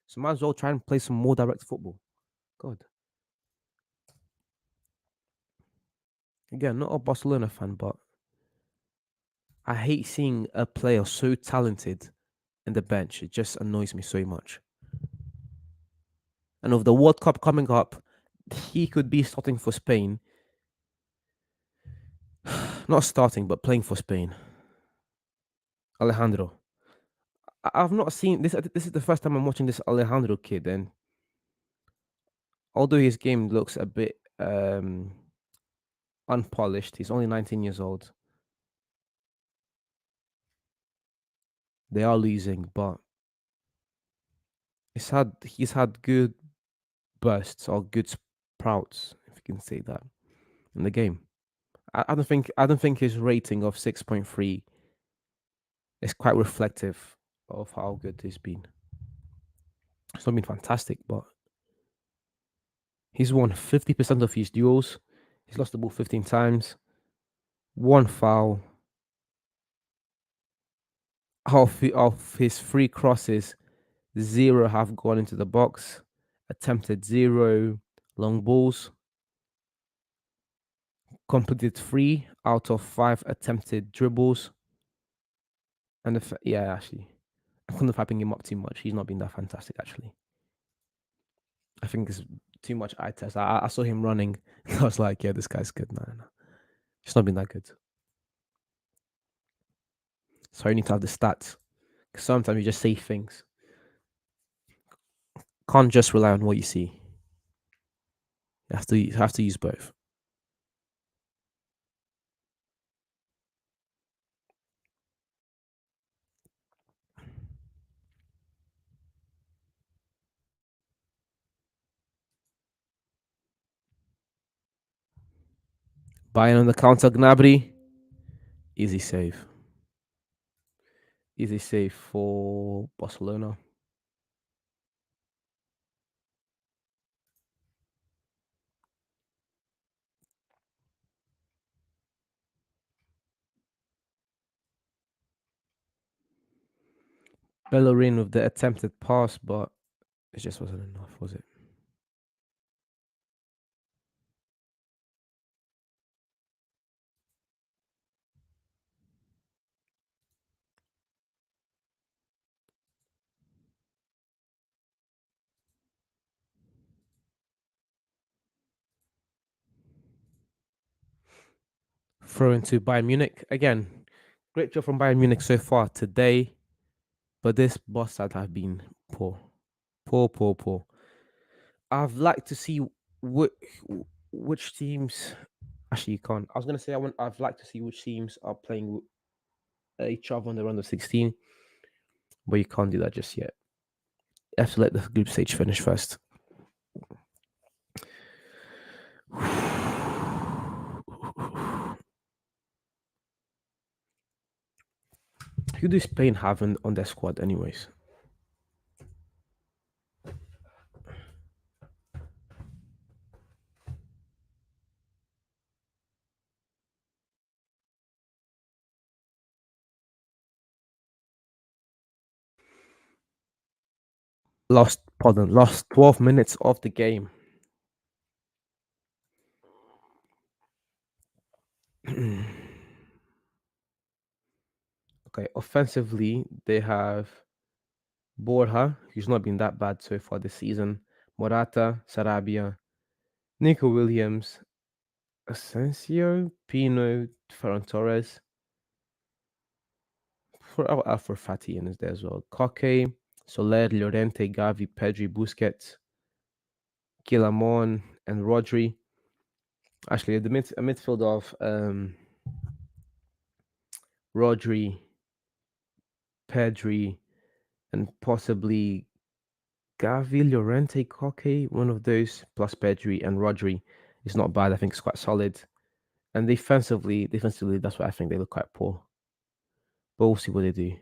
So might as well try and play some more direct football. God. Again, not a Barcelona fan, but I hate seeing a player so talented in the bench. It just annoys me so much. And with the World Cup coming up, he could be starting for Spain. Not starting, but playing for Spain. Alejandro. I've not seen this. This is the first time I'm watching this Alejandro kid, and although his game looks a bit unpolished, he's only 19 years old. They are losing, but he's had good bursts or good sprouts, if you can say that, in the game. I don't think his rating of 6.3 is quite reflective of how good he's been. It's not been fantastic, but he's won 50% of his duels. He's lost the ball 15 times. One foul. Of his three crosses, 0 have gone into the box. Attempted 0 long balls. Completed 3 out of 5 attempted dribbles. And actually, I'm kind of hyping him up too much. He's not been that fantastic, actually. I think it's too much eye test. I saw him running. I was like, yeah, this guy's good. No. He's not been that good. So you need to have the stats. Because sometimes you just say things. Can't just rely on what you see. You have to use both. Bayern on the counter, Gnabry. Easy save. Easy save for Barcelona. Bellerin with the attempted pass, but it just wasn't enough, was it? Throw into Bayern Munich again. Great job from Bayern Munich so far today, but this boss side have been poor, poor, poor, poor. I've liked to see which which teams. Actually, you can't. I was gonna say I've liked to see which teams are playing each other in the round of 16, but you can't do that just yet. You have to let the group stage finish first. Who do Spain have on their squad, anyways? Lost 12 minutes of the game. Okay, offensively, they have Borja, who's not been that bad so far this season, Morata, Sarabia, Nico Williams, Asensio, Pino, Ferran Torres, for our Alfred Fatty in is there as well. Koke, Soler, Llorente, Gavi, Pedri, Busquets, Guillamon, and Rodri. Actually, a midfield of Rodri, Pedri, and possibly Gavi, Llorente, Koke, one of those, plus Pedri and Rodri is not bad. I think it's quite solid. And defensively, that's why I think they look quite poor. But we'll see what they do.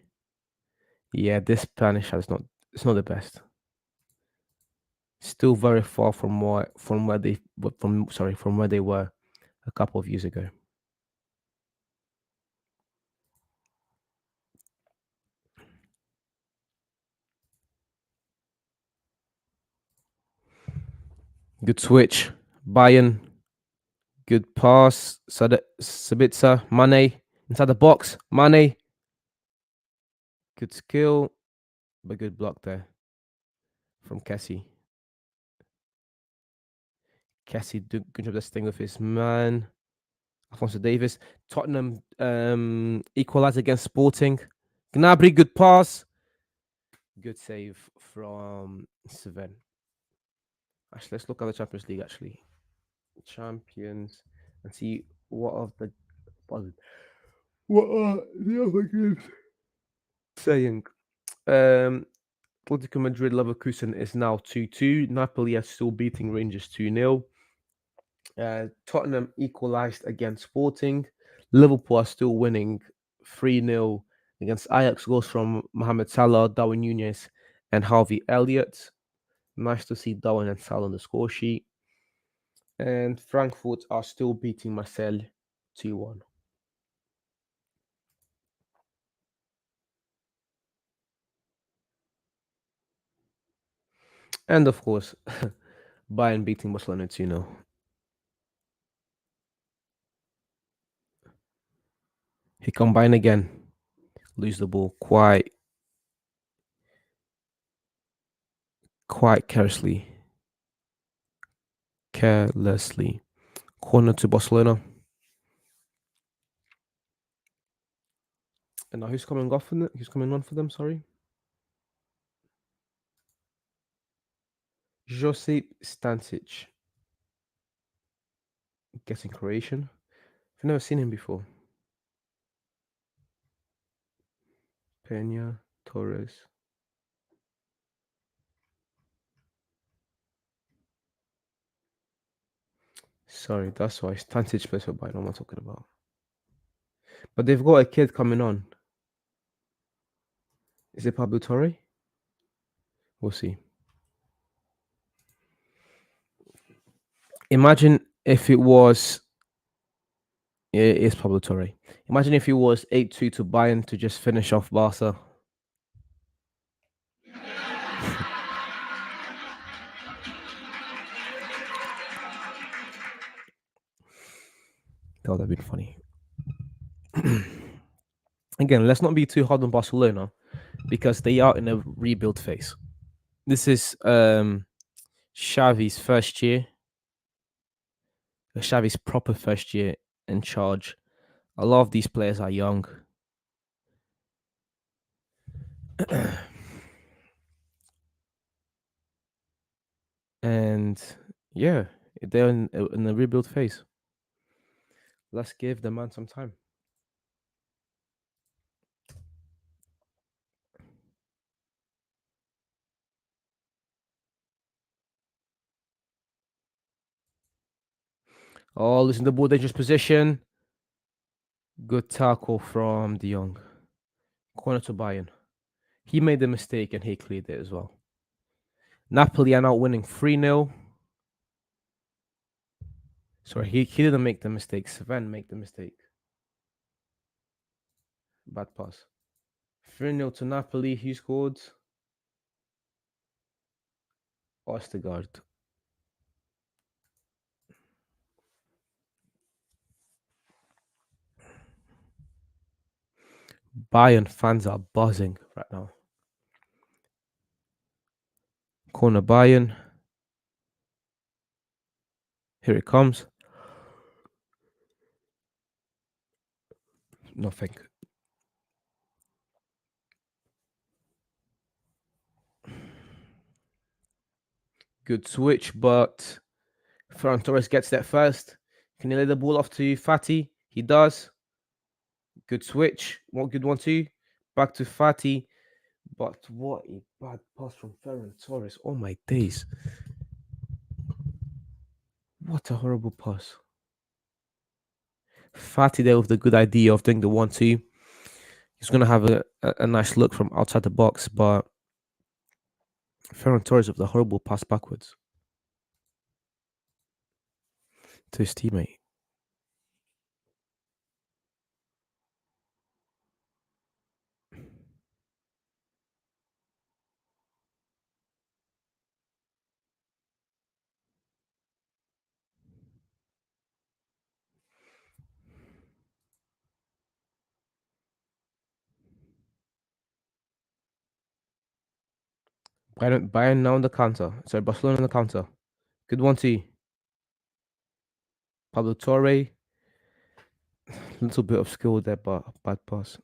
Yeah, this Spanish side is not it's not the best. Still very far from where they from where they were a couple of years ago. Good switch. Bayern. Good pass. Sabitzer. Mane. Inside the box. Mane. Good skill. But good block there from Kessie. Kessie did good job this thing with his man. Alfonso Davis. Tottenham equalised against Sporting. Gnabry, good pass. Good save from Sven. Actually, let's look at the Champions League. Actually, Champions and see what are the other games saying. Atletico Madrid Leverkusen is now 2-2. Napoli are still beating Rangers 2-0. Tottenham equalised against Sporting. Liverpool are still winning 3-0 against Ajax. Goals from Mohamed Salah, Darwin Nunez, and Harvey Elliott. Nice to see Darwin and Salah on the score sheet. And Frankfurt are still beating Marseille 2-1. And of course, Bayern beating Barcelona 2-0. He combined again. Lose the ball quite carelessly. Corner to Barcelona. And now who's coming off in it? Who's coming on for them? Sorry. Josip Stancic. Guessing Croatian. I've never seen him before. Peña, Torres. Sorry, that's why Stantage plays for Bayern. What am I talking about? But they've got a kid coming on. Is it Pablo Torre? We'll see. Imagine if it was. It is Pablo Torre. Imagine if it was 8-2 to Bayern to just finish off Barca. That would have been funny. Again, let's not be too hard on Barcelona because they are in a rebuild phase. This is Xavi's first year. Xavi's proper first year in charge. A lot of these players are young. And yeah, they're in a rebuild phase. Let's give the man some time. Oh, listen, the ball dangerous position. Good tackle from De Jong. Corner to Bayern. He made the mistake and he cleared it as well. Napoli are now winning 3-0. Sorry, he didn't make the mistake. Sven made the mistake. Bad pass. 3-0 to Napoli. Who scored? Ostergaard. Bayern fans are buzzing right now. Corner Bayern. Here it comes. Nothing. Good switch, but Ferran Torres gets that first. Can he lay the ball off to Fati? He does. Good switch. What good 1-2. Back to Fati. But what a bad pass from Ferran Torres. Oh my days. What a horrible pass. Fati there with the good idea of doing the 1-2. He's going to have a nice look from outside the box, but Ferran Torres with the horrible pass backwards to his teammate. Bayern now on the counter. Sorry, Barcelona on the counter. Good 1-2. Pablo Torre. Little bit of skill there, but bad pass.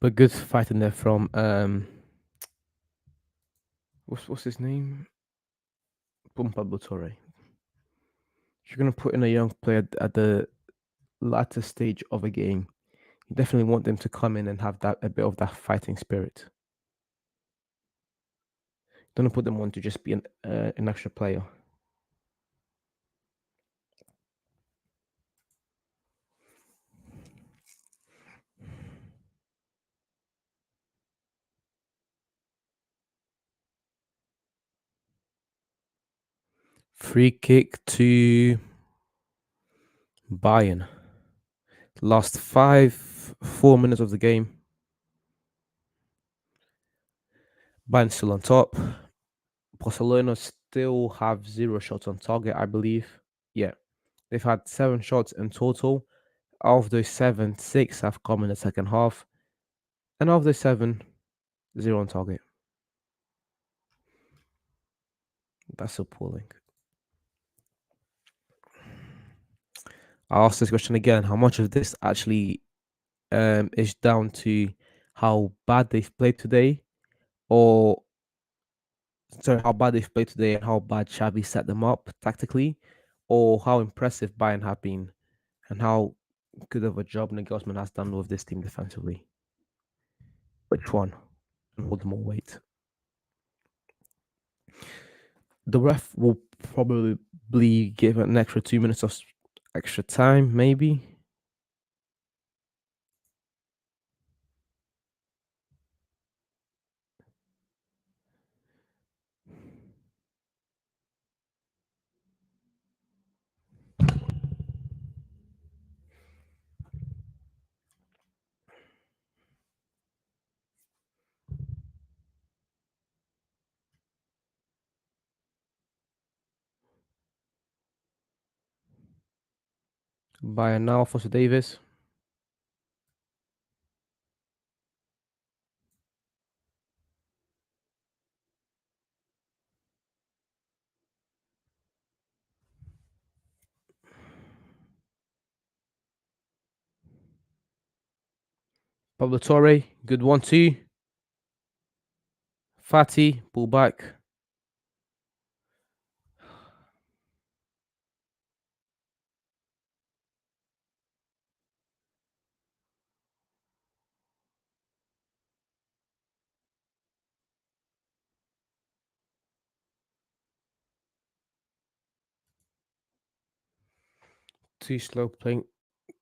But good fighting there from what's his name? Pablo Torre. If you're gonna put in a young player at the latter stage of a game, you definitely want them to come in and have a bit of that fighting spirit. Don't put them on to just be an extra player. Free kick to Bayern. Last 4 minutes of the game. Bayern still on top. Barcelona still have 0 shots on target, I believe. Yeah. They've had 7 shots in total. Of those 7, 6 have come in the second half. And of those 7, 0 on target. That's appalling. I'll ask this question again. How much of this actually is down to how bad they've played today, or sorry, how bad they've played today and how bad Xavi set them up tactically, or how impressive Bayern have been and how good of a job Nagelsmann has done with this team defensively? Which one can hold more weight? The ref will probably give an extra 2 minutes of extra time, maybe. Bayern now, Alfonso Davis. Pablo Torre, good 1-2. Fatty, pull back. Too slow playing.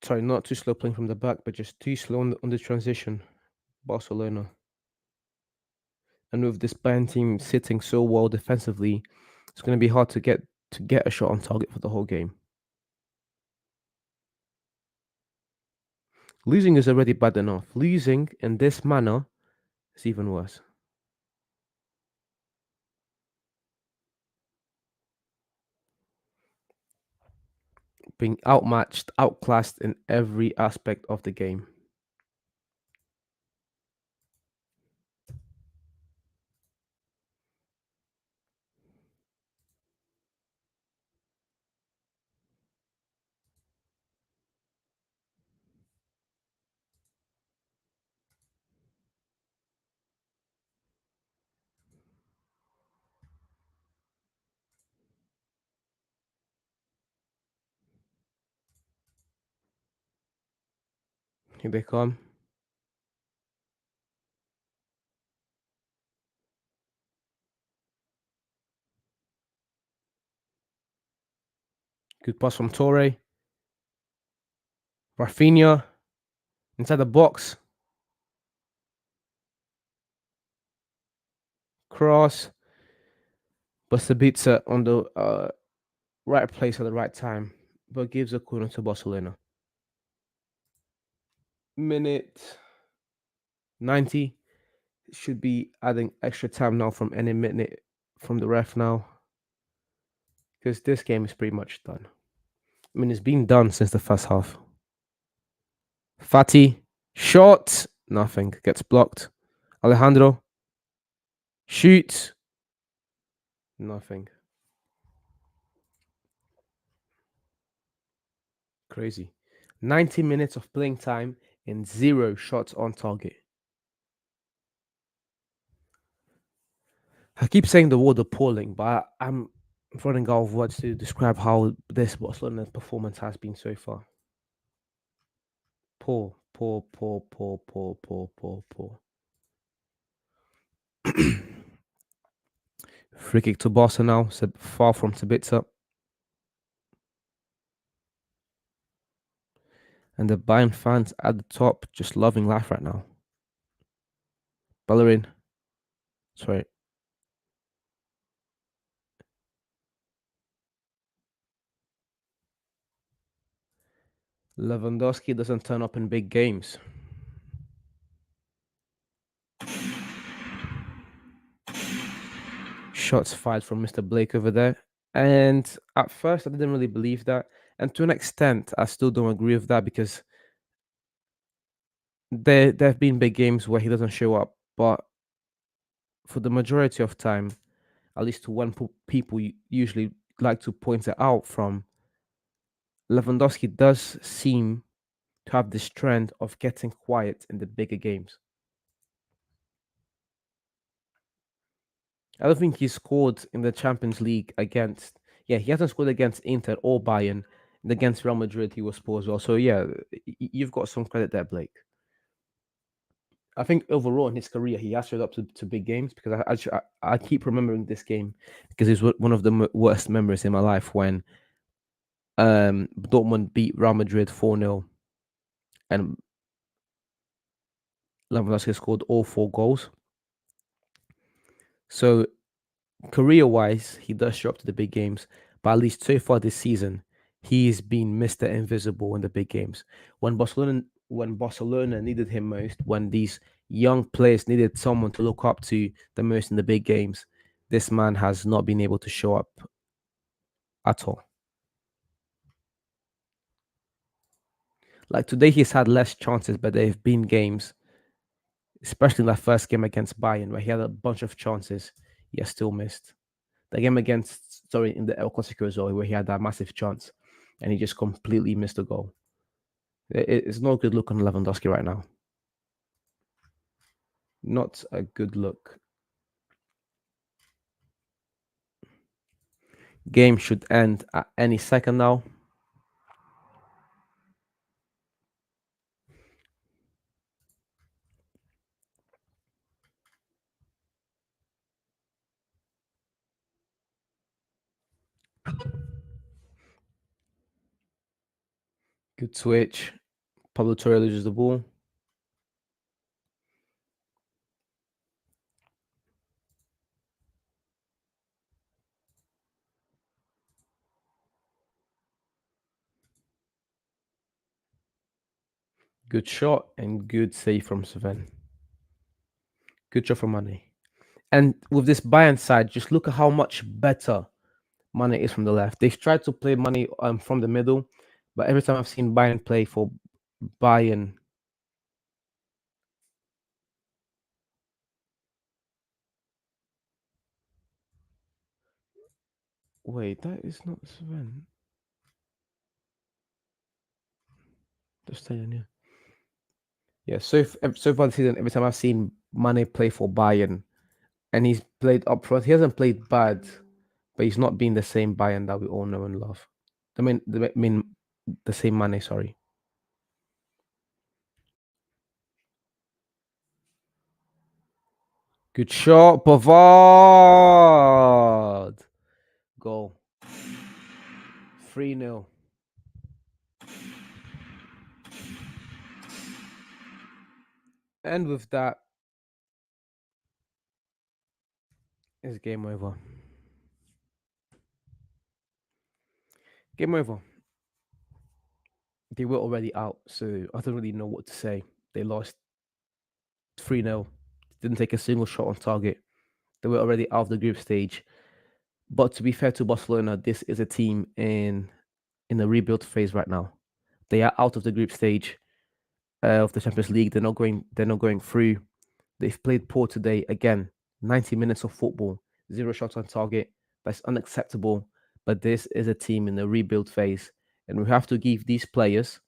Sorry, not too slow playing from the back, but just too slow on the transition. Barcelona. And with this Bayern team sitting so well defensively, it's going to be hard to get a shot on target for the whole game. Losing is already bad enough. Losing in this manner is even worse. Being outmatched, outclassed in every aspect of the game. Here they come. Good pass from Torre. Rafinha inside the box. Cross. Bustabitsa on the right place at the right time, but gives a corner to Barcelona. Minute 90. Should be adding extra time now from any minute from the ref now, because this game is pretty much done. I mean, it's been done since the first half. Fatty, shot, nothing, gets blocked. Alejandro, shoots, nothing. Crazy. 90 minutes of playing time and 0 shots on target. I keep saying the word appalling, but I'm running out of words to describe how this Barcelona performance has been so far. Poor, poor, poor, poor, poor, poor, poor, poor. Free kick to Barca now, far from Sabitzer. And the Bayern fans at the top just loving life right now. Bellerin. Sorry. Lewandowski doesn't turn up in big games. Shots fired from Mr. Blake over there. And at first, I didn't really believe that. And to an extent, I still don't agree with that, because there have been big games where he doesn't show up. But for the majority of time, at least to when people usually like to point it out from, Lewandowski does seem to have this trend of getting quiet in the bigger games. I don't think he scored in the Champions League against. Yeah, he hasn't scored against Inter or Bayern. And against Real Madrid, he was poor as well. So yeah, you've got some credit there, Blake. I think overall in his career, he has showed up to big games because I keep remembering this game because it's one of the worst memories in my life when Dortmund beat Real Madrid 4-0 and Lewandowski scored all 4 goals. So career-wise, he does show up to the big games, but at least so far this season, he's been Mr. Invisible in the big games. When Barcelona needed him most, when these young players needed someone to look up to the most in the big games, this man has not been able to show up at all. Like today, he's had less chances, but there have been games, especially in that first game against Bayern, where he had a bunch of chances, he has still missed. The game in the El Clasico as well, where he had that massive chance and he just completely missed the goal. It's not a good look on Lewandowski right now. Not a good look. Game should end at any second now. Good switch. Pablo Torre loses the ball. Good shot and good save from Sven. Good job from Mane. And with this Bayern side, just look at how much better Mane is from the left. They've tried to play Mane from the middle, but every time I've seen Bayern play for Bayern, wait, that is not Sven. Just saying, yeah. Yeah, so far this season, every time I've seen Mane play for Bayern, and he's played up front, he hasn't played bad, but he's not been the same Bayern that we all know and love. The same Mane. Sorry. Good shot, Pavard. Goal. 3-0. And with that, it's game over. Game over. They were already out, so I don't really know what to say. They lost 3-0. Didn't take a single shot on target. They were already out of the group stage. But to be fair to Barcelona, this is a team in a rebuild phase right now. They are out of the group stage of the Champions League. They're not going through. They've played poor today. Again, 90 minutes of football, 0 shots on target. That's unacceptable. But this is a team in the rebuild phase, and we have to give these players,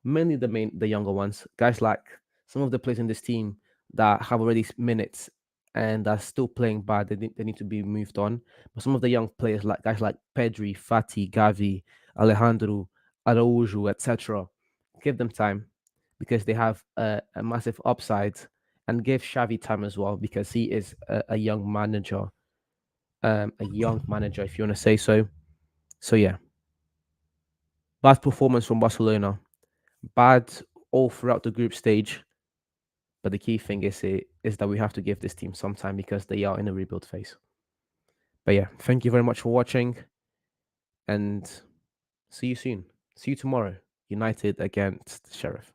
mainly the younger ones, guys like some of the players in this team that have already minutes and are still playing bad. They need to be moved on. But some of the young players, like guys like Pedri, Fati, Gavi, Alejandro, Araujo, etc., give them time because they have a massive upside, and give Xavi time as well because he is a young manager, if you want to say so. So yeah, bad performance from Barcelona, bad all throughout the group stage. But the key thing is that we have to give this team some time because they are in a rebuild phase. But yeah, thank you very much for watching, and see you soon. See you tomorrow. United against Sheriff.